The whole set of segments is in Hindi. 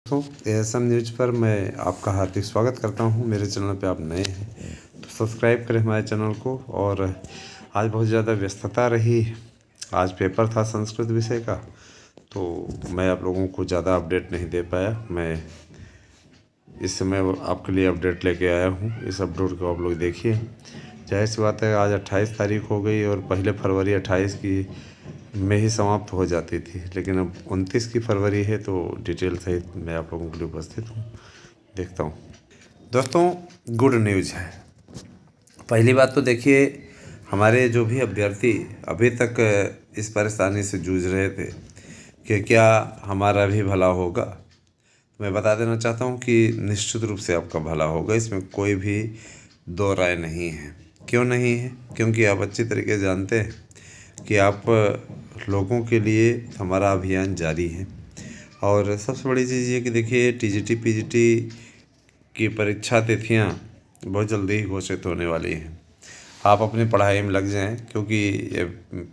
दोस्तों एएसएम न्यूज़ पर मैं आपका हार्दिक स्वागत करता हूं। मेरे चैनल पे आप नए हैं तो सब्सक्राइब करें हमारे चैनल को। और आज बहुत ज़्यादा व्यस्तता रही। आज पेपर था संस्कृत विषय का, तो मैं आप लोगों को ज़्यादा अपडेट नहीं दे पाया। मैं इस समय आपके लिए अपडेट लेके आया हूं। इस अपडेट को आप लोग देखिए। जाहिर सी बात है, आज 28 तारीख हो गई और पहले फरवरी 28 की में ही समाप्त हो जाती थी, लेकिन अब 29 की फरवरी है, तो डिटेल सहित मैं आप लोगों के लिए उपस्थित हूँ। देखता हूँ दोस्तों, गुड न्यूज़ है। पहली बात तो देखिए, हमारे जो भी अभ्यर्थी अभी तक इस परेशानी से जूझ रहे थे कि क्या हमारा भी भला होगा, तो मैं बता देना चाहता हूँ कि निश्चित रूप से आपका भला होगा। इसमें कोई भी दो राय नहीं है। क्यों नहीं है? क्योंकि आप अच्छी तरीके से जानते हैं कि आप लोगों के लिए हमारा अभियान जारी है। और सबसे बड़ी चीज़ ये कि देखिए, टीजीटी पीजीटी की परीक्षा तिथियां बहुत जल्दी ही घोषित होने वाली हैं। आप अपनी पढ़ाई में लग जाएं, क्योंकि ये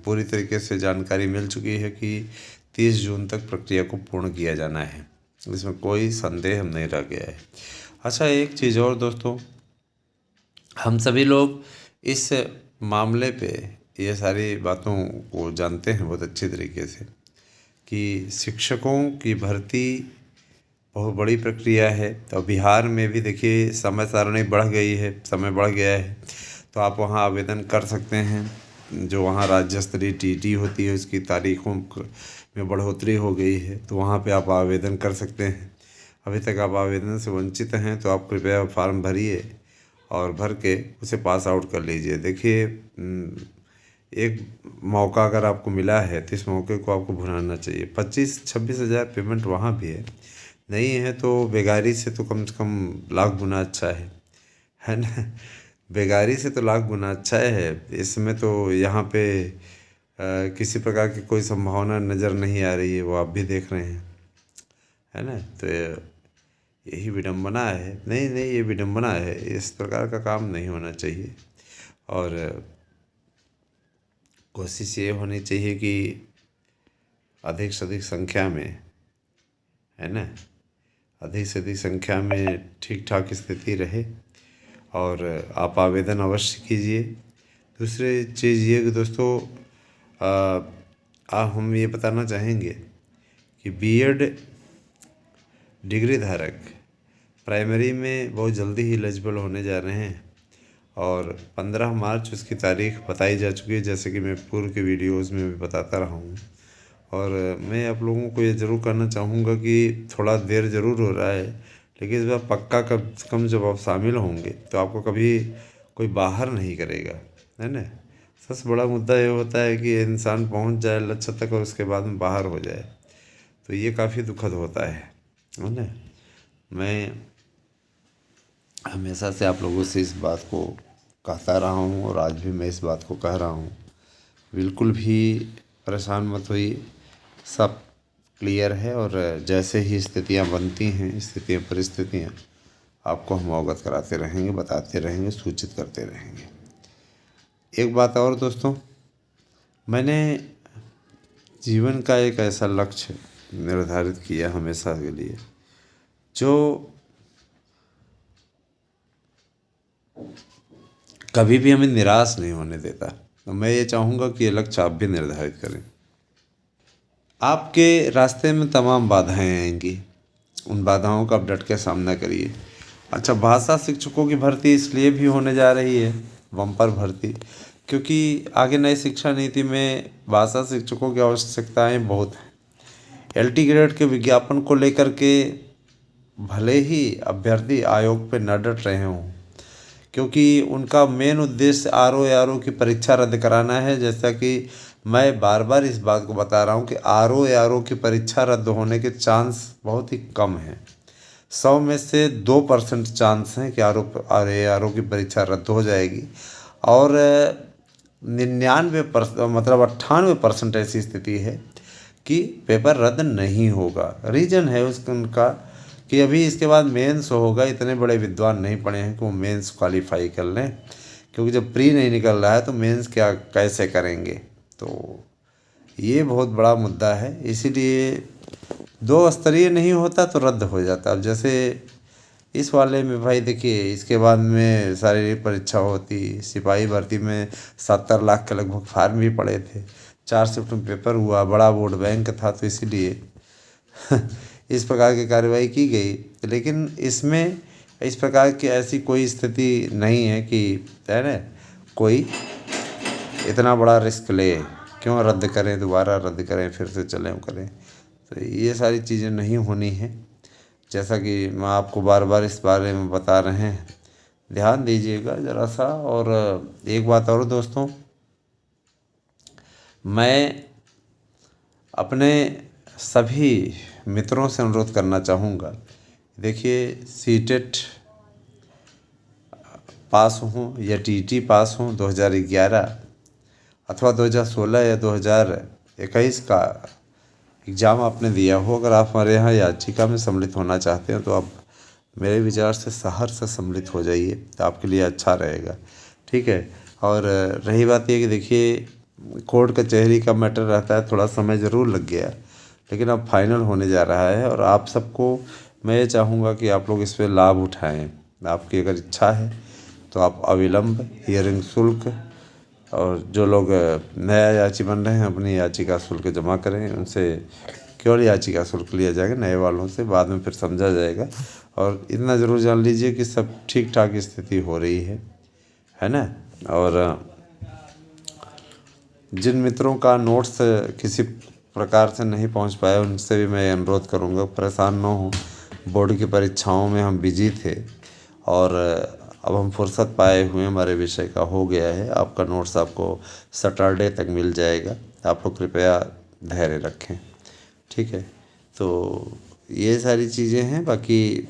पूरी तरीके से जानकारी मिल चुकी है कि 30 जून तक प्रक्रिया को पूर्ण किया जाना है। इसमें कोई संदेह नहीं रह गया है। अच्छा, एक चीज़ और दोस्तों, हम सभी लोग इस मामले पे ये सारी बातों को जानते हैं बहुत अच्छी तरीके से कि शिक्षकों की भर्ती बहुत बड़ी प्रक्रिया है। तो बिहार में भी देखिए, समय सारणी बढ़ गई है, समय बढ़ गया है, तो आप वहाँ आवेदन कर सकते हैं। जो वहाँ राज्य स्तरीय टीटी होती है, उसकी तारीखों में बढ़ोतरी हो गई है, तो वहाँ पे आप आवेदन कर सकते हैं। अभी तक आप आवेदन से वंचित हैं तो आप कृपया फॉर्म भरिए और भर के उसे पास आउट कर लीजिए। देखिए, एक मौका अगर आपको मिला है तो इस मौके को आपको भुनाना चाहिए। 25-26 हज़ार पेमेंट वहाँ भी है, नहीं है तो बेगारी से तो कम से कम लाख गुना अच्छा है ना। बेगारी से तो लाख गुना अच्छा है। इसमें तो यहाँ पे किसी प्रकार की कोई संभावना नज़र नहीं आ रही है, वो आप भी देख रहे हैं, है ना। तो यही विडंबना है। नहीं नहीं, ये विडंबना है। इस प्रकार का काम नहीं होना चाहिए। और कोशिश ये होनी चाहिए कि अधिक से अधिक संख्या में, है ना, अधिक से अधिक संख्या में ठीक ठाक स्थिति रहे और आप आवेदन अवश्य कीजिए। दूसरी चीज़ ये कि दोस्तों, हम ये बताना चाहेंगे कि बीएड डिग्री धारक प्राइमरी में बहुत जल्दी ही एलिजिबल होने जा रहे हैं और 15 मार्च उसकी तारीख बताई जा चुकी है, जैसे कि मैं पूर्व के वीडियोज़ में भी बताता रहा हूँ। और मैं आप लोगों को ये ज़रूर कहना चाहूँगा कि थोड़ा देर ज़रूर हो रहा है, लेकिन इस बार पक्का कम से कम जब आप शामिल होंगे तो आपको कभी कोई बाहर नहीं करेगा, है ना। सबसे बड़ा मुद्दा ये होता है कि इंसान पहुंच जाए लक्ष्य तक और उसके बाद में बाहर हो जाए, तो ये काफ़ी दुखद होता है ना। मैं हमेशा से आप लोगों से इस बात को कहता रहा हूँ और आज भी मैं इस बात को कह रहा हूँ, बिल्कुल भी परेशान मत होइए। सब क्लियर है और जैसे ही स्थितियाँ बनती हैं, स्थितियाँ परिस्थितियाँ, आपको हम अवगत कराते रहेंगे, बताते रहेंगे, सूचित करते रहेंगे। एक बात और दोस्तों, मैंने जीवन का एक ऐसा लक्ष्य निर्धारित किया हमेशा के लिए जो कभी भी हमें निराश नहीं होने देता। तो मैं ये चाहूँगा कि ये लक्ष्य आप भी निर्धारित करें। आपके रास्ते में तमाम बाधाएं आएंगी, उन बाधाओं का आप डट के सामना करिए। अच्छा, भाषा शिक्षकों की भर्ती इसलिए भी होने जा रही है, बम्पर भर्ती, क्योंकि आगे नई शिक्षा नीति में भाषा शिक्षकों की आवश्यकताएं बहुत हैं। एलटी ग्रेड के विज्ञापन को लेकर के भले ही अभ्यर्थी आयोग पे न डट रहे हों, क्योंकि उनका मेन उद्देश्य आरओ की परीक्षा रद्द कराना है। जैसा कि मैं बार बार इस बात को बता रहा हूँ कि आरओ की परीक्षा रद्द होने के चांस बहुत ही कम हैं। 100 में से 2% चांस हैं कि आरओ की परीक्षा रद्द हो जाएगी और 99% मतलब 98% ऐसी स्थिति है कि पेपर रद्द नहीं होगा। रीज़न है उनका कि अभी इसके बाद मेंस होगा। इतने बड़े विद्वान नहीं पढ़े हैं कि वो मेंस क्वालिफाई कर लें, क्योंकि जब प्री नहीं निकल रहा है तो मेंस क्या कैसे करेंगे। तो ये बहुत बड़ा मुद्दा है। इसीलिए 2 स्तरीय नहीं होता तो रद्द हो जाता। अब जैसे इस वाले में भाई देखिए, इसके बाद में शारीरिक परीक्षा होती, सिपाही भर्ती में 70 लाख के लगभग फार्म भी पड़े थे, 4 शिफ्ट में पेपर हुआ, बड़ा वोट बैंक था, तो इसीलिए इस प्रकार की कार्रवाई की गई। लेकिन इसमें इस प्रकार की ऐसी कोई स्थिति नहीं है कि है ना, कोई इतना बड़ा रिस्क ले, क्यों रद्द करें, दोबारा रद्द करें, फिर से चलें करें। तो ये सारी चीज़ें नहीं होनी हैं, जैसा कि मैं आपको बार बार इस बारे में बता रहे हैं। ध्यान दीजिएगा ज़रा सा। और एक बात और दोस्तों, मैं अपने सभी मित्रों से अनुरोध करना चाहूँगा। देखिए, सीटेट पास हूँ या टीटी पास हूँ 2011 अथवा 2016 या 2021 का एग्ज़ाम आपने दिया हो, अगर आप हमारे यहाँ याचिका में सम्मिलित होना चाहते हैं तो आप मेरे विचार से शहर से सम्मिलित हो जाइए, तो आपके लिए अच्छा रहेगा। ठीक है। और रही बात ये कि देखिए, कोर्ट कचहरी का मैटर रहता है, थोड़ा समय ज़रूर लग गया, लेकिन अब फाइनल होने जा रहा है। और आप सबको मैं ये चाहूँगा कि आप लोग इस पर लाभ उठाएँ। आपकी अगर इच्छा है तो आप अविलंब हियरिंग शुल्क, और जो लोग नया याची बन रहे हैं अपनी याचिका शुल्क जमा करें, उनसे केवल याचिका शुल्क लिया जाएगा, नए वालों से बाद में फिर समझा जाएगा। और इतना ज़रूर जान लीजिए कि सब ठीक ठाक स्थिति हो रही है ना। और जिन मित्रों का नोट्स किसी प्रकार से नहीं पहुंच पाया, उनसे भी मैं अनुरोध करूंगा, परेशान न हो। बोर्ड की परीक्षाओं में हम बिजी थे और अब हम फुर्सत पाए हुए, हमारे विषय का हो गया है। आपका नोट्स आपको सैटरडे तक मिल जाएगा। आप लोग कृपया धैर्य रखें। ठीक है। तो ये सारी चीज़ें हैं, बाकी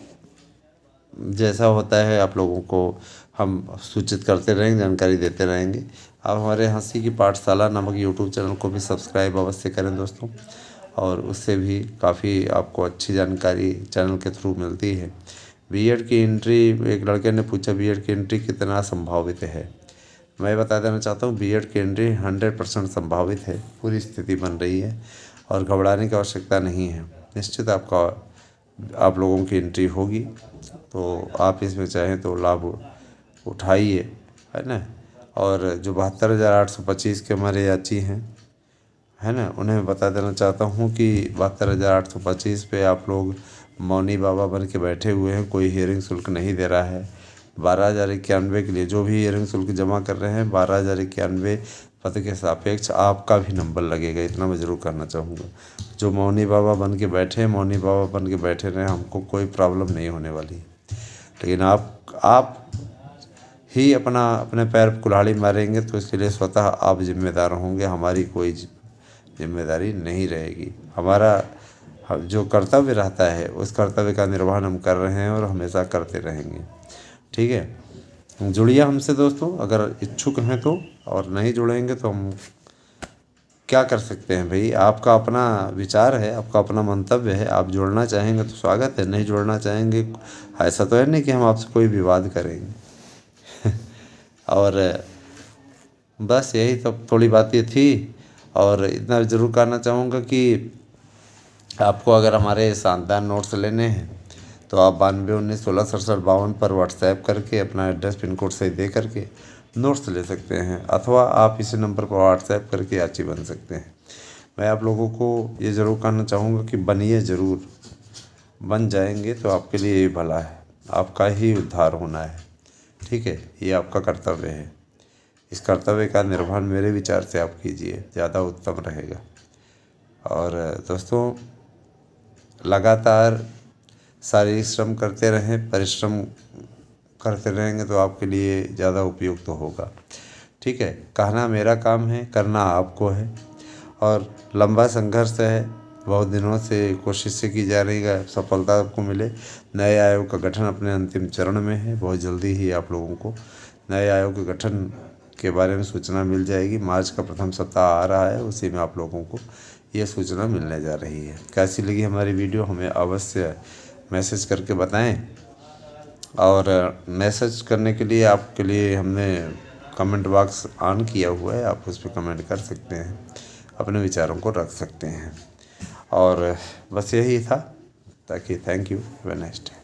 जैसा होता है आप लोगों को हम सूचित करते रहेंगे, जानकारी देते रहेंगे। आप हमारे हंसी की पाठशाला नामक यूट्यूब चैनल को भी सब्सक्राइब अवश्य करें दोस्तों, और उससे भी काफ़ी आपको अच्छी जानकारी चैनल के थ्रू मिलती है। बीएड की एंट्री, एक लड़के ने पूछा बीएड की एंट्री कितना संभावित है। मैं बता देना चाहता हूँ, बीएड की एंट्री 100% संभावित है, पूरी स्थिति बन रही है और घबराने की आवश्यकता नहीं है। निश्चित आप लोगों की एंट्री होगी, तो आप इसमें चाहें तो लाभ उठाइए, है ना। और जो 72,825 के हमारे याची हैं, है ना, उन्हें मैं बता देना चाहता हूँ कि 72,825 पे आप लोग मौनी बाबा बन के बैठे हुए हैं, कोई हियरिंग शुल्क नहीं दे रहा है। 12,091 के लिए जो भी हियरिंग शुल्क जमा कर रहे हैं, 12,091 पद के सापेक्ष आपका भी नंबर लगेगा, इतना मैं ज़रूर करना चाहूँगा। जो मौनी बाबा बन के बैठे हैं, मौनी बाबा बन के बैठे रहें, हमको कोई प्रॉब्लम नहीं होने वाली। लेकिन आप ही अपने पैर पर कुल्हाड़ी मारेंगे तो इसके लिए स्वतः आप जिम्मेदार होंगे, हमारी कोई जिम्मेदारी नहीं रहेगी। हमारा जो कर्तव्य रहता है उस कर्तव्य का निर्वहन हम कर रहे हैं और हमेशा करते रहेंगे। ठीक है। जुड़िए हमसे दोस्तों, अगर इच्छुक हैं तो, और नहीं जुड़ेंगे तो हम क्या कर सकते हैं भाई। आपका अपना विचार है, आपका अपना मंतव्य है। आप जुड़ना चाहेंगे तो स्वागत है, नहीं जुड़ना चाहेंगे, ऐसा तो है नहीं कि हम आपसे कोई विवाद करेंगे। और बस यही तो थोड़ी बातें थी। और इतना ज़रूर कहना चाहूँगा कि आपको अगर हमारे शानदार नोट्स लेने हैं तो आप 9219166752 पर व्हाट्सएप करके अपना एड्रेस पिन कोड सही दे करके नोट्स ले सकते हैं, अथवा आप इसी नंबर पर व्हाट्सएप करके याची बन सकते हैं। मैं आप लोगों को ये ज़रूर कहना चाहूँगा कि बनिए ज़रूर, बन जाएंगे तो आपके लिए ये भला है, आपका ही उद्धार होना है। ठीक है। ये आपका कर्तव्य है, इस कर्तव्य का निर्वहन मेरे विचार से आप कीजिए, ज़्यादा उत्तम रहेगा। और दोस्तों, लगातार शारीरिक श्रम करते रहें, परिश्रम करते रहेंगे तो आपके लिए ज़्यादा उपयुक्त होगा। ठीक है। कहना मेरा काम है, करना आपको है। और लंबा संघर्ष है, बहुत दिनों से कोशिश से की जा रही है, सफलता आपको मिले। नए आयोग का गठन अपने अंतिम चरण में है, बहुत जल्दी ही आप लोगों को नए आयोग के गठन के बारे में सूचना मिल जाएगी। मार्च का प्रथम सप्ताह आ रहा है, उसी में आप लोगों को ये सूचना मिलने जा रही है। कैसी लगी हमारी वीडियो हमें अवश्य मैसेज करके बताएं। और मैसेज करने के लिए आपके लिए हमने कमेंट बॉक्स ऑन किया हुआ है, आप उस पर कमेंट कर सकते हैं, अपने विचारों को रख सकते हैं। और बस यही था। ताकि thank you, have a nice day.